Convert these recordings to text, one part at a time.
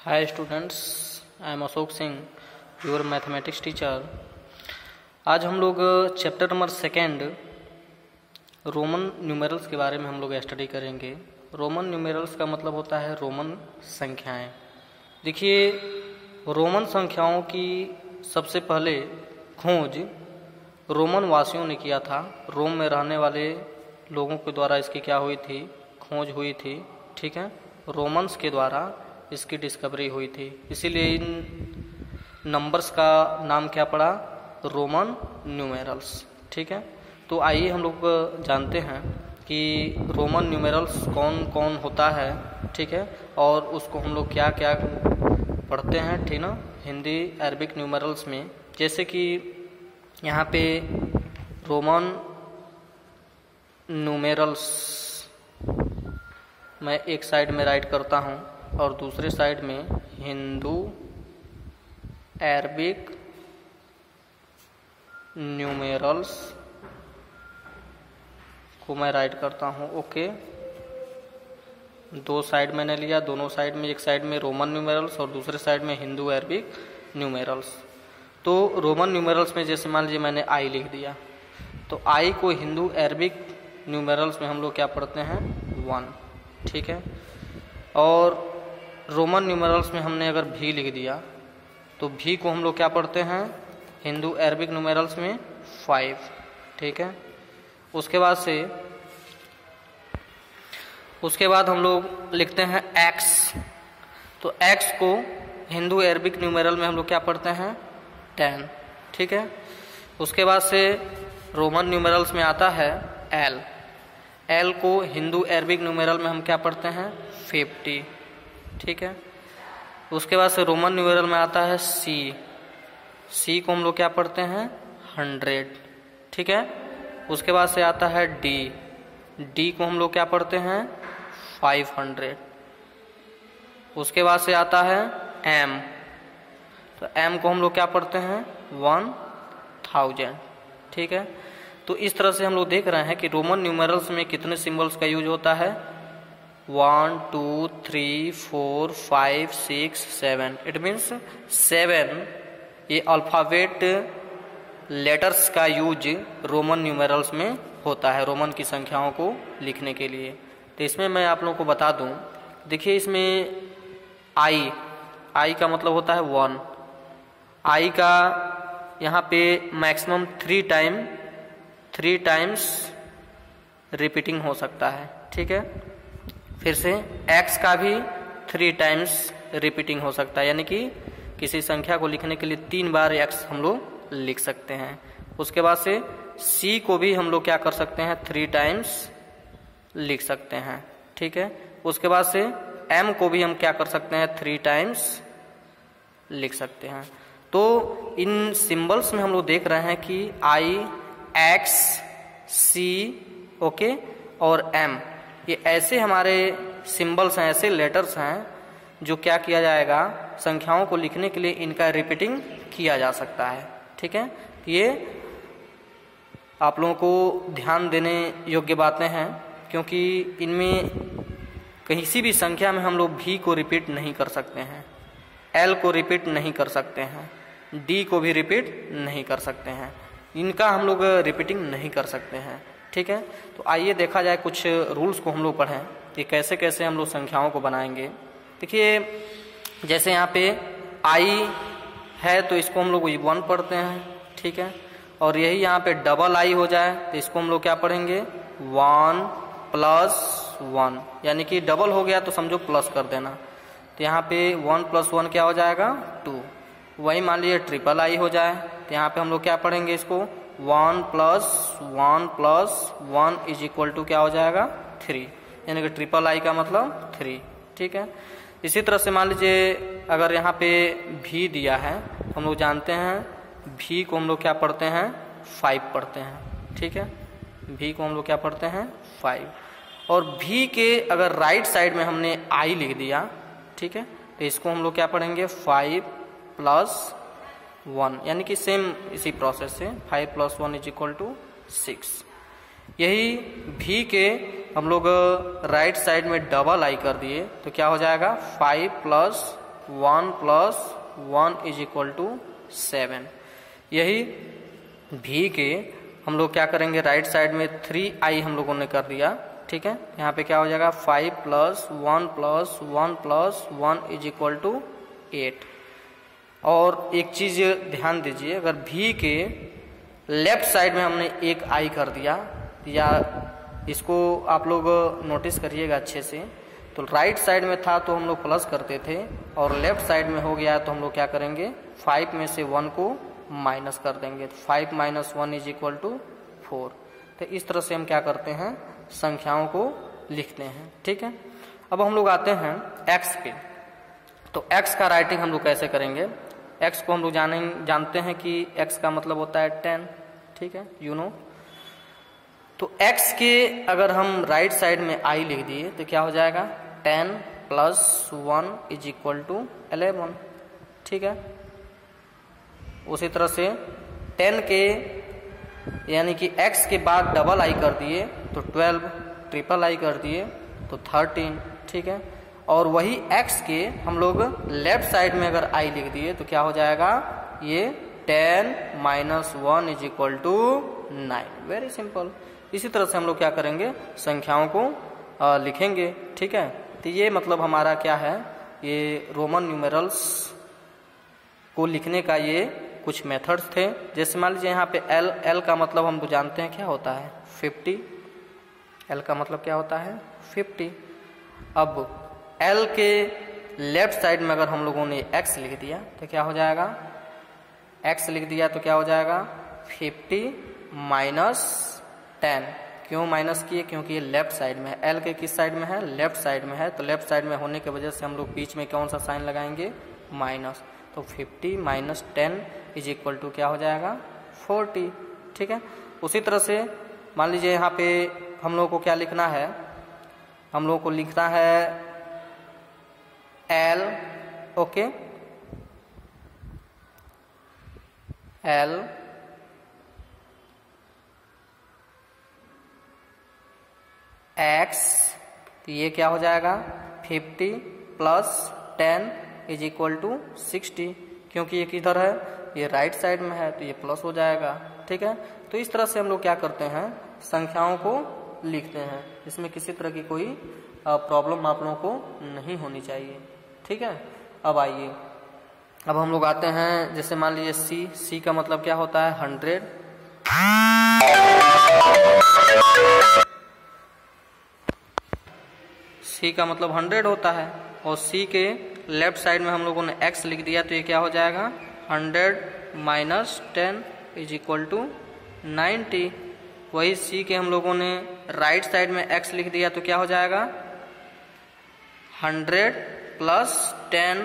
Hi students, I am Ashok Singh, your mathematics teacher. आज हम लोग चैप्टर नंबर 2 रोमन न्यूमेरल्स के बारे में हम लोग स्टडी करेंगे। रोमन न्यूमेरल्स का मतलब होता है रोमन संख्याएं। देखिए, रोमन संख्याओं की सबसे पहले खोज रोमन वासियों ने किया था। रोम में रहने वाले लोगों के द्वारा इसकी क्या हुई थी, खोज हुई थी। ठीक है, रोमन्स के द्वारा इसकी डिस्कवरी हुई थी, इसीलिए इन नंबर्स का नाम क्या पड़ा, रोमन न्यूमेरल्स। ठीक है, तो आइए हम लोग जानते हैं कि रोमन न्यूमेरल्स कौन कौन होता है। ठीक है, और उसको हम लोग क्या क्या पढ़ते हैं, ठीक ना, हिंदी अरबिक न्यूमेरल्स में। जैसे कि यहाँ पे रोमन न्यूमेरल्स मैं एक साइड में राइट करता हूँ और दूसरे साइड में हिंदू अरबिक न्यूमेरल्स को मैं राइट करता हूँ। ओके, दो साइड मैंने लिया, दोनों साइड में, एक साइड में रोमन न्यूमेरल्स और दूसरे साइड में हिंदू अरबिक न्यूमेरल्स। तो रोमन न्यूमेरल्स में जैसे मान लीजिए मैंने आई लिख दिया, तो आई को हिंदू अरबिक न्यूमेरल्स में हम लोग क्या पढ़ते हैं, 1। ठीक है, और रोमन न्यूमेरल्स में हमने अगर भी लिख दिया तो भी को हम लोग क्या पढ़ते हैं, हिंदू अरबिक न्यूमेरल्स में 5। ठीक है, उसके बाद हम लोग लिखते हैं x। तो x को हिंदू अरबिक न्यूमेरल में हम लोग क्या पढ़ते हैं, 10। ठीक है, उसके बाद से रोमन न्यूमेरल्स में आता है l। l को हिंदू अरबिक न्यूमेरल में हम क्या पढ़ते हैं, 50। ठीक है, उसके बाद से रोमन न्यूमेरल में आता है c। c को हम लोग क्या पढ़ते हैं, 100। ठीक है, उसके बाद से आता है d। d को हम लोग क्या पढ़ते हैं, 500। उसके बाद से आता है m। तो m को हम लोग क्या पढ़ते हैं, 1000। ठीक है, तो इस तरह से हम लोग देख रहे हैं कि रोमन न्यूमेरल्स में कितने सिंबल्स का यूज होता है, 1 2 3 4 5 6 7। इट मीन्स 7 ये अल्फ़ाबेट लेटर्स का यूज रोमन न्यूमेरल्स में होता है, रोमन की संख्याओं को लिखने के लिए। तो इसमें मैं आप लोगों को बता दूं, देखिए इसमें आई का मतलब होता है 1। आई का यहाँ पे मैक्सिमम 3 टाइम्स रिपीटिंग हो सकता है। ठीक है, फिर से x का भी 3 टाइम्स रिपीटिंग हो सकता है, यानी कि किसी संख्या को लिखने के लिए 3 बार x हम लोग लिख सकते हैं। उसके बाद से c को भी हम लोग क्या कर सकते हैं, 3 टाइम्स लिख सकते हैं। ठीक है, उसके बाद से m को भी हम क्या कर सकते हैं, 3 टाइम्स लिख सकते हैं। तो इन सिंबल्स में हम लोग देख रहे हैं कि i, x, c, ओके, और m, ये ऐसे हमारे सिंबल्स हैं, ऐसे लेटर्स हैं जो क्या किया जाएगा, संख्याओं को लिखने के लिए इनका रिपीटिंग किया जा सकता है। ठीक है, ये आप लोगों को ध्यान देने योग्य बातें हैं, क्योंकि इनमें किसी भी संख्या में हम लोग भी को रिपीट नहीं कर सकते हैं, एल को रिपीट नहीं कर सकते हैं, डी को भी रिपीट नहीं कर सकते हैं, इनका हम लोग रिपीटिंग नहीं कर सकते हैं। ठीक है, तो आइए देखा जाए कुछ रूल्स को हम लोग पढ़ें कि कैसे कैसे हम लोग संख्याओं को बनाएंगे। देखिए, जैसे यहाँ पे आई है तो इसको हम लोग 1 पढ़ते हैं। ठीक है, और यही यहाँ पे डबल आई हो जाए तो इसको हम लोग क्या पढ़ेंगे, 1 + 1, यानी कि डबल हो गया तो समझो प्लस कर देना। तो यहाँ पे 1 + 1 क्या हो जाएगा, 2। वही मान लीजिए ट्रिपल आई हो जाए तो यहाँ पे हम लोग क्या पढ़ेंगे, इसको 1 + 1 + 1 = क्या हो जाएगा, 3, यानी कि ट्रिपल आई का मतलब 3। ठीक है, इसी तरह से मान लीजिए अगर यहाँ पे भी दिया है, हम लोग जानते हैं भी को हम लोग क्या पढ़ते हैं, 5 पढ़ते हैं। ठीक है, भी को हम लोग क्या पढ़ते हैं, 5। और भी के अगर राइट साइड में हमने आई लिख दिया, ठीक है, तो इसको हम लोग क्या पढ़ेंगे, 5 + 1, यानी कि सेम इसी प्रोसेस से 5 + 1 = 6। यही भी के हम लोग राइट साइड में डबल आई कर दिए तो क्या हो जाएगा, 5 + 1 प्लस 1 इज इक्वल टू 7। यही भी के हम लोग क्या करेंगे, राइट साइड में 3i हम लोगों ने कर दिया, ठीक है। यहाँ पे क्या हो जाएगा 5 plus 1 plus 1 plus 1 is equal to 8। और एक चीज ध्यान दीजिए, अगर भी के लेफ्ट साइड में हमने एक i कर दिया, या इसको आप लोग नोटिस करिएगा अच्छे से, तो राइट साइड में था तो हम लोग प्लस करते थे, और लेफ्ट साइड में हो गया तो हम लोग क्या करेंगे 5 में से 1 को माइनस कर देंगे। तो 5 माइनस 1 इज इक्वल टू 4। तो इस तरह से हम क्या करते हैं, संख्याओं को लिखते हैं, ठीक है। अब हम लोग आते हैं x पे। तो x का राइटिंग हम लोग कैसे करेंगे, x को हम लोग जानते हैं कि x का मतलब होता है 10, ठीक है, यू नो। तो x के अगर हम राइट साइड में i लिख दिए तो क्या हो जाएगा 10 प्लस 1 इज इक्वल टू 11, ठीक है। उसी तरह से 10 के यानी कि x के बाद डबल i कर दिए तो 12, ट्रिपल i कर दिए तो 13, ठीक है। और वही x के हम लोग लेफ्ट साइड में अगर i लिख दिए तो क्या हो जाएगा, ये 10 minus 1 is equal to 9। Very simple. इसी तरह से हम लोग क्या करेंगे, संख्याओं को लिखेंगे, ठीक है। तो ये मतलब हमारा क्या है, ये रोमन न्यूमेरल्स को लिखने का ये कुछ मेथड्स थे। जैसे मान लीजिए यहाँ पे L का मतलब हम जानते हैं क्या होता है 50। L का मतलब क्या होता है 50। अब L के लेफ्ट साइड में अगर हम लोगों ने x लिख दिया तो क्या हो जाएगा, x लिख दिया तो क्या हो जाएगा 50 माइनस 10। क्यों माइनस किए, क्योंकि ये लेफ्ट साइड में है। L के किस साइड में है, लेफ्ट साइड में है। तो लेफ्ट साइड में होने की वजह से हम लोग बीच में कौन सा साइन लगाएंगे, माइनस। तो 50 माइनस 10 इज इक्वल टू क्या हो जाएगा 40, ठीक है। उसी तरह से मान लीजिए यहाँ पे हम लोगों को क्या लिखना है, हम लोगों को लिखना है L, ओके, L x, तो ये क्या हो जाएगा 50 प्लस 10 इज इक्वल टू 60। क्योंकि ये किधर है, ये राइट साइड में है तो ये प्लस हो जाएगा, ठीक है। तो इस तरह से हम लोग क्या करते हैं, संख्याओं को लिखते हैं। इसमें किसी तरह की कोई प्रॉब्लम आप लोगों को नहीं होनी चाहिए, ठीक है। अब आइए, अब हम लोग आते हैं, जैसे मान लीजिए C का मतलब क्या होता है 100। C का मतलब 100 होता है, और C के लेफ्ट साइड में हम लोगों ने x लिख दिया तो ये क्या हो जाएगा 100 माइनस 10 इज इक्वल टू 90। वही C के हम लोगों ने राइट साइड में x लिख दिया तो क्या हो जाएगा 100 plus 10,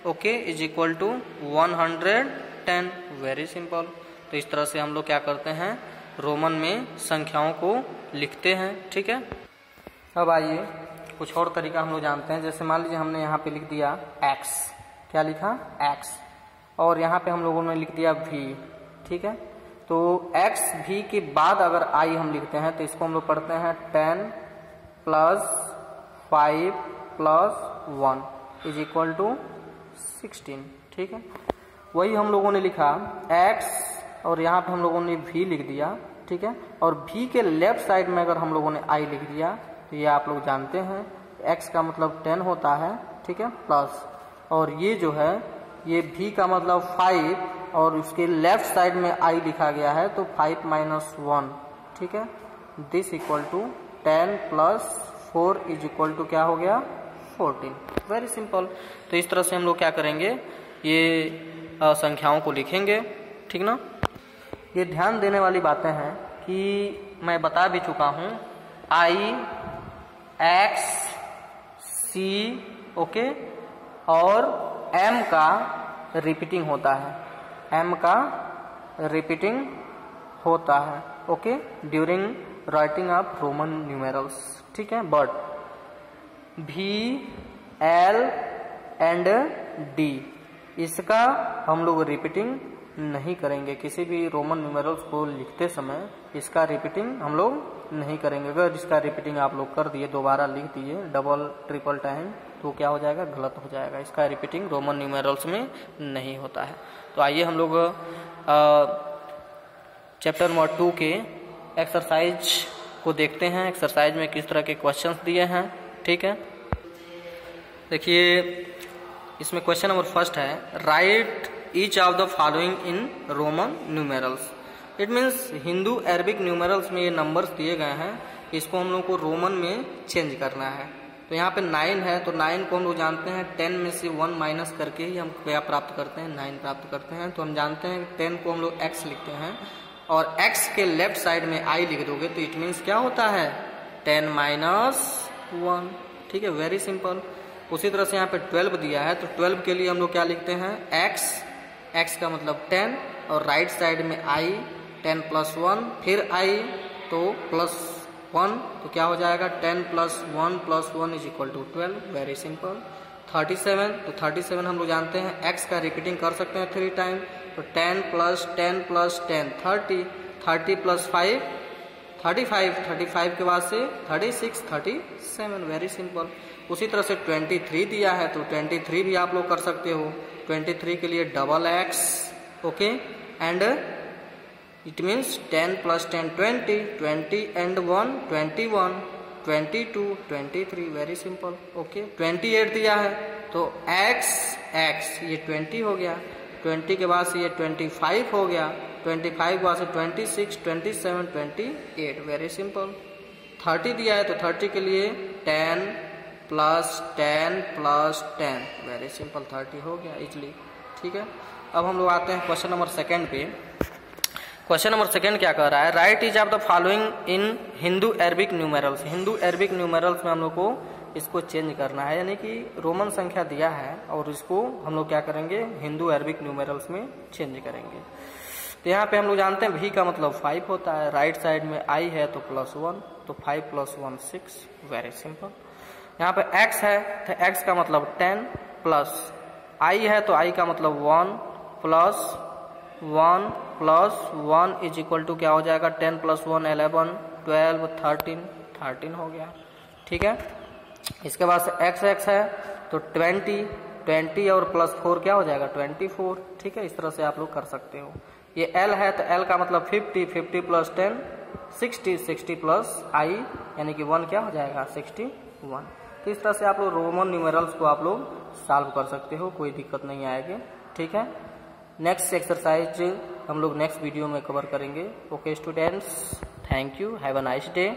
okay, is equal to 110। Very simple. तो इस तरह से हम लोग क्या करते हैं, रोमन में संख्याओं को लिखते हैं, ठीक है। अब आइए कुछ और तरीका हम लोग जानते हैं। जैसे मान लीजिए हमने यहाँ पे लिख दिया x, क्या लिखा x, और यहाँ पे हम लोगों ने लिख दिया v, ठीक है। तो x v के बाद अगर i हम लिखते हैं तो इसको हम लोग पढ़ते हैं 10 plus 5 plus 1 is equal to 16, ठीक है। वही हम लोगों ने लिखा x, और यहाँ पे हम लोगों ने v लिख दिया, ठीक है। और v के लेफ्ट साइड में अगर हम लोगों ने i लिख दिया तो ये आप लोग जानते हैं x का मतलब 10 होता है, ठीक है, प्लस, और ये जो है ये v का मतलब 5, और उसके लेफ्ट साइड में i लिखा गया है तो 5 माइनस 1, ठीक है। This equal to 10 plus 4 is equal to क्या हो गया 14। Very simple. तो इस तरह से हम लोग क्या करेंगे, ये संख्याओं को लिखेंगे, ठीक ना। ये ध्यान देने वाली बातें हैं कि मैं बता भी चुका हूँ I, X, C, ओके, और M का रिपीटिंग होता है, M का रिपीटिंग होता है, okay, during writing of Roman numerals, ठीक है। But V, L and D इसका हम लोग रिपीटिंग नहीं करेंगे। किसी भी रोमन न्यूमेरल्स को लिखते समय इसका रिपीटिंग हम लोग नहीं करेंगे। अगर इसका रिपीटिंग आप लोग कर दिए, दोबारा लिख दिए डबल ट्रिपल टाइम, तो क्या हो जाएगा, गलत हो जाएगा। इसका रिपीटिंग रोमन न्यूमेरल्स में नहीं होता है। तो आइए हम लोग चैप्टर नंबर 2 के एक्सरसाइज को देखते हैं। एक्सरसाइज में किस तरह के क्वेश्चंस दिए हैं, ठीक है। देखिए इसमें क्वेश्चन नंबर फर्स्ट है, right each of the following in Roman numerals. It means Hindu Arabic numerals में ये नंबर्स दिए गए हैं, इसको हम लोग को रोमन में चेंज करना है। तो यहाँ पे 9 है, तो 9 को हम लोग जानते हैं 10 में से 1 माइनस करके ही हम क्या प्राप्त करते हैं, 9 प्राप्त करते हैं। तो हम जानते हैं 10 को हम लोग x लिखते हैं और x के लेफ्ट साइड में i लिख दोगे तो इट मीन्स क्या होता है, 10 माइनस 1, ठीक है, वेरी सिंपल। उसी तरह से यहाँ पे 12 दिया है, तो 12 के लिए हम लोग क्या लिखते हैं, x का मतलब 10 और राइट साइड में i, 10 प्लस 1 फिर i तो प्लस 1, तो क्या हो जाएगा 10 plus 1 is equal to 12, very simple. 37, तो 37 हम लोग जानते हैं x का रिपीटिंग कर सकते हैं 3 टाइम, तो 10 प्लस 10 प्लस 10 30, 30 प्लस 5 35 के बाद से 36 37, वेरी सिंपल। उसी तरह से 23 दिया है, तो 23 भी आप लोग कर सकते हो। 23 के लिए double x, okay, and it means 10 plus 10 20 and 1 21 22 23, very simple, okay. 28 दिया है, तो x ये 20 हो गया, 20 के बाद से ये 25 हो गया, 25 के बाद से 26 27 28, वेरी सिंपल। 30 दिया है, तो 30 के लिए 10 प्लस 10 प्लस 10, वेरी सिंपल, 30 हो गया इजली, ठीक है। अब हम लोग आते हैं क्वेश्चन नंबर 2 पे। क्वेश्चन नंबर 2 क्या कह रहा है, right each of the following in Hindu Arabic numerals. Hindu Arabic numerals में हम लोग को इसको चेंज करना है, यानी कि रोमन संख्या दिया है और इसको हम लोग क्या करेंगे, हिंदू अरबिक न्यूमेरल्स में चेंज करेंगे। तो यहाँ पे हम लोग जानते हैं v का मतलब 5 होता है, राइट साइड में i है तो प्लस 1, तो 5 प्लस 1 6, वेरी सिंपल। यहाँ पे x है, तो x का मतलब 10 प्लस i है, तो i का मतलब 1 प्लस 1 इज इक्वल टू क्या हो जाएगा, 10 प्लस 1 11 12 13 हो गया, ठीक है। इसके बाद से x है, तो 20 और प्लस 4 क्या हो जाएगा 24, ठीक है। इस तरह से आप लोग कर सकते हो। ये l है, तो l का मतलब 50 प्लस 10 60 प्लस i यानी कि 1 क्या हो जाएगा 61। तो इस तरह से आप लोग रोमन न्यूमेरल्स को आप लोग सॉल्व कर सकते हो, कोई दिक्कत नहीं आएगी, ठीक है। नेक्स्ट एक्सरसाइज हम लोग नेक्स्ट वीडियो में कवर करेंगे। Okay students, thank you, have a nice day.